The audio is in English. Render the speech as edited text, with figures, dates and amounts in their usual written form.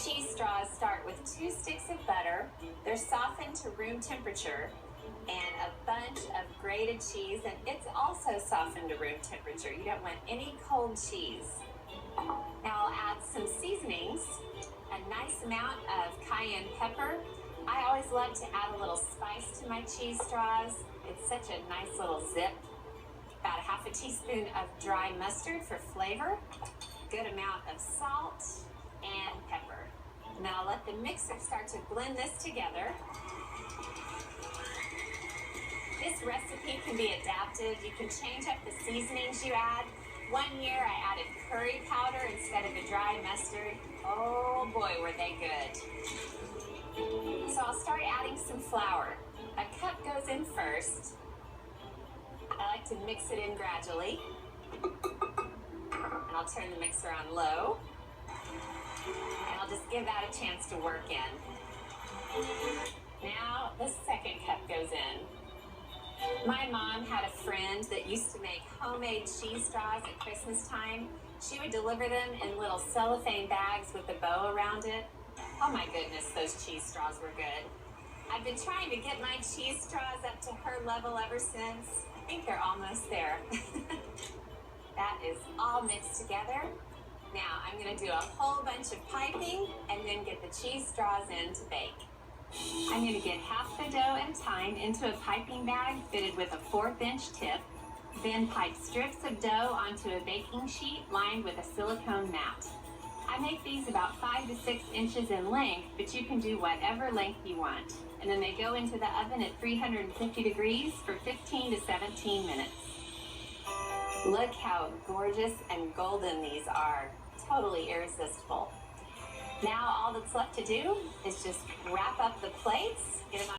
cheese straws start with 2 sticks of butter. They're softened to room temperature, and a bunch of grated cheese, and it's also softened to room temperature. You don't want any cold cheese. Now I'll add some seasonings, a nice amount of cayenne pepper. I always love to add a little spice to my cheese straws. It's such a nice little zip. About a half a teaspoon of dry mustard for flavor, good amount of salt and pepper. Now let the mixer start to blend this together. This recipe can be adapted. You can change up the seasonings you add. One year I added curry powder instead of the dry mustard. Oh boy, were they good. So I'll start adding some flour. A cup goes in first. I like to mix it in gradually. And I'll turn the mixer on low. And I'll just give that a chance to work in. Now the second cup goes in. My mom had a friend that used to make homemade cheese straws at Christmas time. She would deliver them in little cellophane bags with a bow around it. Oh my goodness, those cheese straws were good. I've been trying to get my cheese straws up to her level ever since. I think they're almost there. That is all mixed together. Now I'm going to do a whole bunch of piping and then get the cheese straws in to bake. I'm going to get half the dough and thyme into a piping bag fitted with a 1/4-inch tip. Then pipe strips of dough onto a baking sheet lined with a silicone mat. I make these about 5 to 6 inches in length, but you can do whatever length you want. And then they go into the oven at 350 degrees for 15 to 17 minutes. Look how gorgeous and golden these are. Totally irresistible. Now all that's left to do is just wrap up the plates, get them on